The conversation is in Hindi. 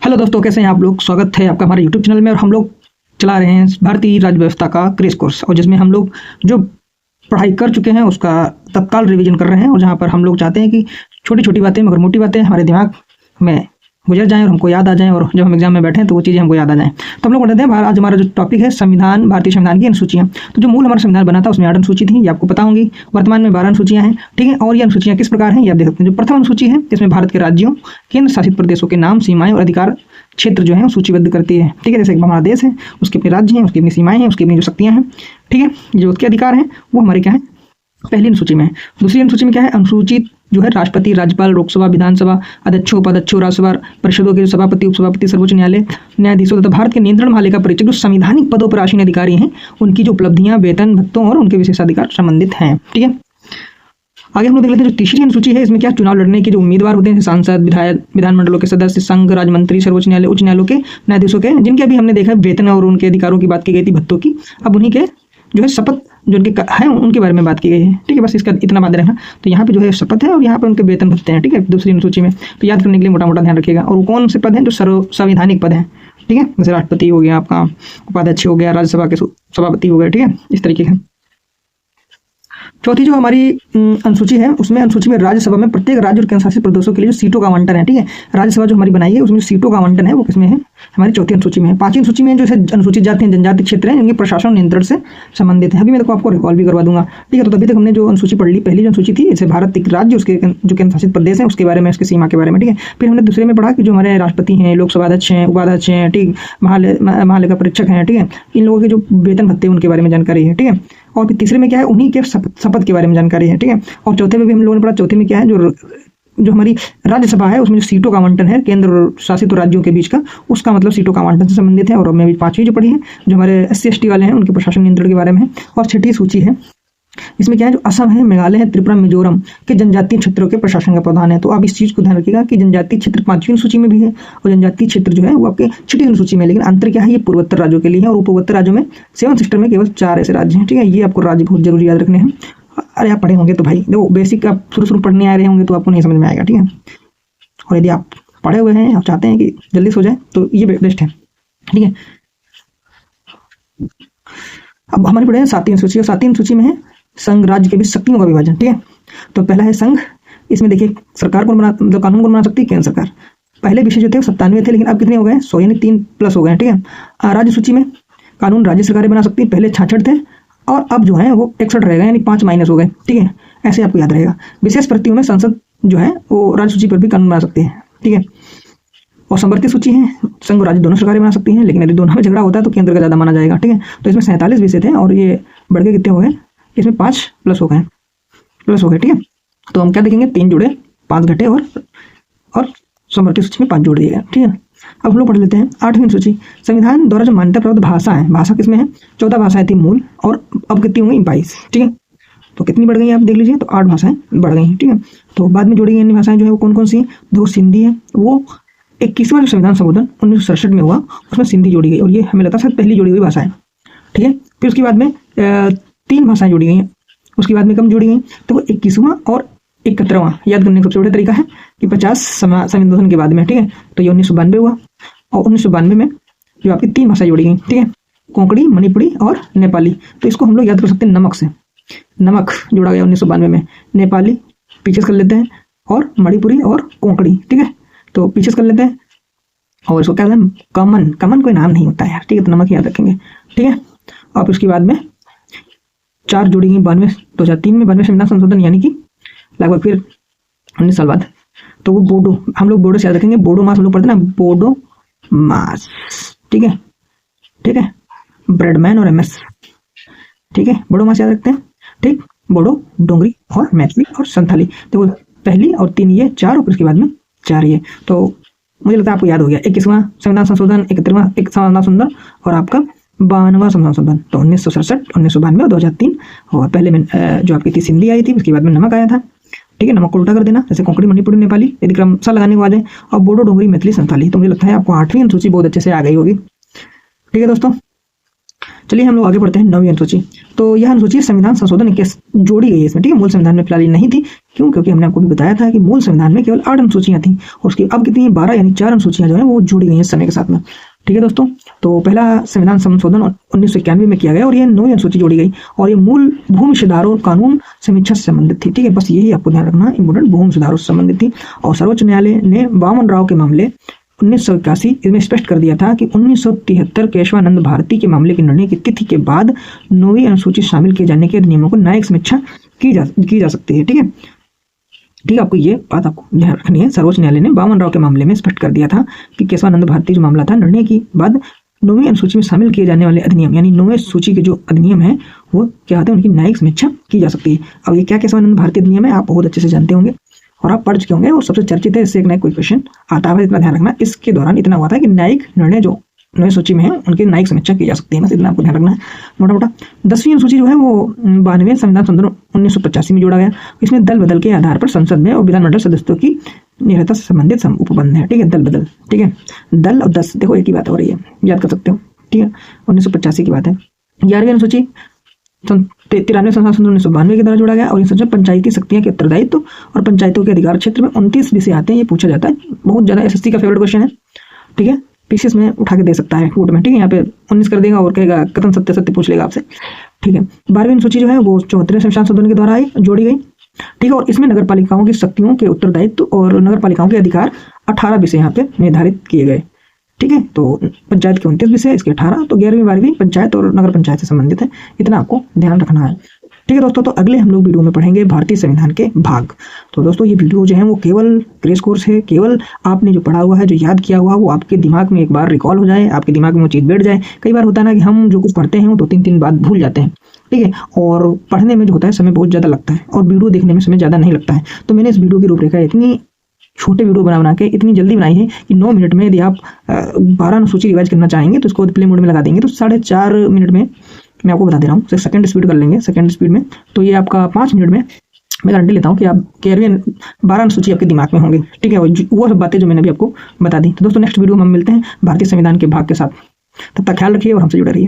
हेलो दोस्तों, कैसे हैं आप लोग। स्वागत है आपका हमारे यूट्यूब चैनल में। और हम लोग चला रहे हैं भारतीय राज्य व्यवस्था का क्रेश कोर्स, और जिसमें हम लोग जो पढ़ाई कर चुके हैं उसका तत्काल रिवीजन कर रहे हैं। और जहाँ पर हम लोग चाहते हैं कि छोटी छोटी बातें मगर मोटी बातें हमारे दिमाग में गुजर जाएं और हमको याद आ जाएं, और जब हम एग्जाम में बैठें तो वो चीज़ें हमको याद आ जाएं। तो हम लोग पढ़ते हैं। आज हमारा जो टॉपिक है संविधान, भारतीय संविधान की अनुसूचियाँ। तो जो मूल हमारा संविधान बना था उसमें 8 अनुसूची थी, ये आपको पता होंगी। वर्तमान में 12 अनुसूचियाँ हैं, ठीक है। और ये अनुसूचियाँ किस प्रकार हैं ये आप देख सकते हैं। जो प्रथम अनुसूची है इसमें भारत के राज्यों, केंद्र शासित प्रदेशों के नाम, सीमाएं और अधिकार क्षेत्र जो है वो सूचीबद्ध करती है, ठीक है। जैसे हमारा देश है, उसके अपने राज्य हैं, उसकी अपनी सीमाएं हैं, उसकी अपनी जो शक्तियाँ हैं, ठीक है। जो उसके अधिकार हैं वो हमारे क्या है, पहली अनुसूची में है। दूसरी अनुसूची में क्या है, अनुसूचित जो है राष्ट्रपति, राज्यपाल, लोकसभा, विधानसभा, अध्यक्षों, उपाध्यक्षों, राज्यसभा परिषदों के सभापति, उपसभापति, सर्वोच्च न्यायालय न्यायाधीशों तथा भारत के नियंत्रण मालिका परीक्षक जो संवैधानिक पदों पर आसीन अधिकारी हैं, उनकी जो उपलब्धियां, वेतन, भत्तों और उनके विशेषाधिकार संबंधित हैं, ठीक है। आगे हम लोग देख लेते हैं। जो तीसरी अनुसूची है इसमें क्या, चुनाव लड़ने के जो उम्मीदवार होते हैं, सांसद, विधायक, विधानमंडलों के सदस्य, संघ, राज्य मंत्री, सर्वोच्च न्यायालय, उच्च न्यायालयों के न्यायाधीशों के, जिनके अभी हमने देखा वेतन और उनके अधिकारों की बात की गई थी, भत्तों की। अब उन्हीं के जो है शपथ जो उनके हैं उनके बारे में बात की गई है, ठीक है। बस इसका इतना बात रखना। तो यहाँ पे जो है शपथ है और यहाँ पे उनके वेतन भत्ते हैं, ठीक है, दूसरी अनुसूची में। तो याद करने के लिए मोटा मोटा ध्यान रखिएगा। और वो कौन से पद हैं, जो संवैधानिक पद हैं, ठीक है। जैसे राष्ट्रपति हो गया, आपका उपाध्यक्ष हो गया, राज्यसभा के सभापति हो गए, ठीक है, इस तरीके से। चौथी जो हमारी अनुसूची है उसमें अनुसूची में राज्यसभा में प्रत्येक राज्य और केंद्र शासित प्रदेशों के लिए जो सीटों का आवंटन है, ठीक है। राज्यसभा जो हमारी बनाई है उसमें जो सीटों का आवंटन है वो किसमें है, हमारी चौथी अनुसूची में है। पांचवी अनुसूची में जो है अनुसूचित जाति हैं, जनजाति क्षेत्र हैं, इनके प्रशासन नियंत्रण से संबंधित है। अभी मैं देखो आपको रिकॉल भी करवा दूंगा, ठीक है। तो तभी तक हमने जो अनुसूची पढ़ ली, पहली जो अनुसूची थी जैसे भारत एक राज्य, उसके जो केंद्र शासित प्रदेश है उसके बारे में, उसकी सीमा के बारे में, ठीक है। फिर हमने दूसरे में पढ़ा कि जो हमारे राष्ट्रपति हैं, लोकसभा अध्यक्ष हैं, उपाध्यक्ष हैं, ठीक, महालेखा परीक्षक हैं, ठीक है, इन लोगों के जो वेतन भत्ते उनके बारे में जानकारी है, ठीक है। और फिर तीसरे में क्या है, उन्हीं के शपथ के बारे में जानकारी है, ठीक है। और चौथे में भी हम लोगों ने पढ़ा, चौथे में क्या है, जो हमारी राज्यसभा है उसमें जो सीटों का आवंटन है केंद्र शासित राज्यों के बीच का, उसका मतलब सीटों का आवंटन से संबंधित है। और मैं भी पांचवी जो पढ़ी है जो हमारे SC/ST वाले हैं उनके प्रशासन नियंत्रण के बारे में है। और छठी सूची है इसमें क्या है, जो असम है, मेघालय है, त्रिपुरा, मिजोरम के जनजातीय क्षेत्रों के प्रशासन का प्रावधान है। तो आप इस चीज को ध्यान रखिएगा कि जनजातीय क्षेत्र पांचवी अनुसूची में भी है और जनजातीय क्षेत्र जो है वो आपके छठी अनुसूची में है। लेकिन अंतर क्या है, ये पूर्वोत्तर राज्यों के लिए है और पूर्वोत्तर राज्यों में 7 सिस्टर में केवल 4 ऐसे राज्य हैं, ठीक है। ये आपको राज्य बहुत जरूरी याद रखने हैं। अरे आप पढ़े होंगे तो भाई देखो, बेसिक आप शुरू पढ़ने आ रहे होंगे तो आपको नहीं समझ में आएगा, ठीक है। और यदि आप पढ़े हुए हैं, आप चाहते हैं कि जल्दी से हो जाए तो ये बेस्ट है, ठीक है। अब हमारी पढ़े 7वीं अनुसूची, और 7वीं अनुसूची में है संघ राज्य के बीच शक्तियों का विभाजन, ठीक है। तो पहला है संघ। इसमें देखिए सरकार कौन बना, मतलब कानून कौन बना सकती है, केंद्र सरकार। पहले विषय जो थे 97 थे, लेकिन अब कितने हो गए, 100 यानी 3+ हो गए, ठीक है। राज्य सूची में कानून राज्य सरकारें बना सकती है, पहले 66 थे और अब जो है वो 61 रहेगा, यानी 5 माइनस हो गए, ठीक है। ऐसे आपको याद रहेगा। विशेष परिस्थितियों में संसद जो है वो राज्य सूची पर भी कानून बना सकती है, ठीक है। और समवर्ती सूची है, संघ और राज्य दोनों सरकारें बना सकती हैं, लेकिन यदि दोनों में झगड़ा होता है तो केंद्र का ज्यादा माना जाएगा, ठीक है। तो इसमें 47 विषय थे और ये बढ़ के कितने हो गए, इसमें 5+ हो गए, ठीक है। तो हम क्या देखेंगे, 3 जुड़े, 5 घटे और समवर्ती सूची में 5 जोड़ दिए गए, ठीक है। अब हम लोग पढ़ लेते हैं 8वीं सूची। संविधान द्वारा जो मान्यता प्राप्त भाषा है, भाषा किसमें है, 14 भाषाएं थी मूल, और अब कितनी हो गई, 22, ठीक है। तो कितनी बढ़ गई आप देख लीजिए, तो 8 भाषाएं बढ़ गई, ठीक है। तो बाद में जोड़ी गई अन्य भाषाएं जो है वो कौन कौन सी, दो सिंधी है, वो 21वां जो संविधान संशोधन 1967 में हुआ उसमें सिंधी जोड़ी गई, और ये हमें लगता है पहली जोड़ी हुई भाषा है, ठीक है। फिर उसके बाद में 3 भाषाएं जोड़ी गई हैं, उसके बाद में कम जोड़ी गई, तो वो 21वां और 71वां याद करने का सबसे बड़ा तरीका है कि 50 संशोधन के बाद में, ठीक है। तो ये 1992 हुआ, और 1992 में जो आपकी 3 भाषाएं जोड़ी गई, ठीक है, कोंकणी, मणिपुरी और नेपाली। तो इसको हम लोग याद कर सकते हैं नमक से, नमक जोड़ा गया 1992 में, नेपाली पीछे कर लेते हैं और मणिपुरी और कोंकणी, ठीक है। तो पीछे कर लेते हैं और इसको क्या कहते हैं, कमन कोई नाम नहीं होता है यार, ठीक है। तो नमक याद रखेंगे, ठीक है। और उसके बाद में 4 जोड़ी गई 2003 में 92 संविधान संशोधन, यानी कि लगभग फिर 19 साल बाद। तो वो बोडो, हम लोग बोडो से याद रखेंगे, बोडो मास हम लोग पढ़ते ना, बोडो मास, ठीक है, ब्रेडमैन और MS, ठीक है, बोडो मास याद रखते हैं, ठीक। बोडो, डोंगरी और मैथिली और संथाली, तो वो पहली और 3 ये 4, और उसके बाद में 4 ये। तो मुझे लगता है आपको याद हो गया, 21वां संविधान संशोधन, 71वां एक संविधान संशोधन और आपका 52वां संविधान संशोधन। तो 1967, 1992 और 2003। और पहले में जो आपकी थी सिंधी आई थी, उसके बाद में नमक आया था, ठीक है। नमक को उल्टा कर देना, जैसे कोंकणी, मणिपुरी, नेपाली यदि क्रम सा लगाने के बाद है, और बोडो, डोंगरी, मैथिली, संथाली। तो मुझे लगता है आपको 8वीं अनुसूची बहुत अच्छे से आ गई होगी, ठीक है दोस्तों। चलिए हम लोग आगे बढ़ते हैं 9वीं अनुसूची। तो यह अनुसूची संविधान संशोधन के जोड़ी गई है इसमें, ठीक है। मूल संविधान में फिलहाल नहीं थी, क्यों? क्योंकि हमने आपको भी बताया था कि मूल संविधान में केवल 8 अनुसूचियां थी और उसकी अब कितनी 12 यानी 4 अनुसूचियां जो है वो जोड़ी गई हैं समय के साथ में, ठीक है दोस्तों। तो पहला संविधान संशोधन 1991 में किया गया और ये 9वीं अनुसूची जोड़ी गई और ये मूल भूमि सुधारों कानून समीक्षा से संबंधित थी, ठीक है। बस यही आपको ध्यान रखना, इंपोर्टेंट, भूमि सुधारों से संबंधित थी। और सर्वोच्च न्यायालय ने वामन राव के मामले 1981 इसमें स्पष्ट कर दिया था कि 1973 केशवानंद भारती के मामले के निर्णय की तिथि के बाद 9वीं अनुसूची शामिल किए जाने के नियमों को न्यायिक समीक्षा की जा सकती है, ठीक है। ठीक है, आपको ये बात आपको ध्यान रखनी है। सर्वोच्च न्यायालय ने वामन राव के मामले में स्पष्ट कर दिया था कि केशवानंद भारती जो मामला था निर्णय के बाद 9वीं अनुसूची में शामिल किए जाने वाले अधिनियम यानी 9वीं सूची के जो अधिनियम है वो क्या होते हैं, उनकी न्यायिक समीक्षा की जा सकती है। अब ये क्या केशवानंद भारती अधिनियम है आप बहुत अच्छे से जानते होंगे और आप पढ़ चुके होंगे और सबसे चर्चित है, इससे एक नया कोई क्वेश्चन आता है, इतना ध्यान रखना। इसके दौरान इतना हुआ था कि न्यायिक निर्णय जो 9वीं सूची में है उनकी न्यायिक समीक्षा की जा सकती है, बस इतना आपको ध्यान रखना है मोटा मोटा। 10वीं अनुसूची जो है वो 92वें संविधान संशोधन 1985 में जोड़ा गया। इसमें दल बदल के आधार पर संसद में और विधानमंडल सदस्यों की निरंतरता से संबंधित उपबंध है, ठीक है। दल बदल, ठीक है। दल और 10 देखो एक ही बात हो रही है, याद कर सकते हो, ठीक है। 1985 की बात है। 11वीं अनुसूची 93 संविधान संशोधन 1992 के द्वारा जोड़ा गया और इसमें पंचायती शक्तियां के उत्तरदायित्व और पंचायतों के अधिकार क्षेत्र में 29 विषय आते हैं। ये पूछा जाता है, बहुत ज्यादा एसएससी का फेवरेट क्वेश्चन है, ठीक है। पीसीएस में उठा के दे सकता है फूट में, ठीक है। यहाँ पे 19 कर देगा और कहेगा कथन सत्य सत्य पूछ लेगा आपसे, ठीक है। 12वीं अनुसूची जो है वो 74वें संविधान संशोधन के द्वारा जोड़ी गई, ठीक है। और इसमें नगर पालिकाओं की शक्तियों के उत्तरदायित्व और नगर पालिकाओं के अधिकार 18 विषय यहाँ पे निर्धारित किए गए, ठीक है। तो पंचायत के 29 विषय, इसके 18। तो 11वीं 12वीं पंचायत और नगर पंचायत से संबंधित है, इतना आपको ध्यान रखना है, ठीक है दोस्तों। तो अगले हम लोग वीडियो में पढ़ेंगे भारतीय संविधान के भाग। तो दोस्तों ये वीडियो जो है वो केवल क्रैश कोर्स है, केवल आपने जो पढ़ा हुआ है, जो याद किया हुआ वो आपके दिमाग में एक बार रिकॉल हो जाए, आपके दिमाग में वो चीज़ बैठ जाए। कई बार होता है ना कि हम जो कुछ पढ़ते हैं वो 2-3 बात भूल जाते हैं, ठीक है। और पढ़ने में जो होता है समय बहुत ज़्यादा लगता है और वीडियो देखने में समय ज़्यादा नहीं लगता है। तो मैंने इस वीडियो की रूपरेखा इतनी छोटे वीडियो बना के इतनी जल्दी बनाई है कि 9 मिनट में यदि आप 12 अनुसूची रिवाइज करना चाहेंगे तो इसको प्ले मोड में लगा देंगे तो 4.5 मिनट में मैं आपको बता दे रहा हूँ। सेकंड स्पीड कर लेंगे, सेकंड स्पीड में तो ये आपका 5 मिनट में मैं गारंटी लेता हूँ कि आप 12 अनुसूची आपके दिमाग में होंगे, ठीक है। वो सब बातें जो मैंने अभी आपको बता दी। तो दोस्तों नेक्स्ट वीडियो में हम मिलते हैं भारतीय संविधान के भाग के साथ। तब तक ख्याल रखिए और हमसे जुड़े रहिए।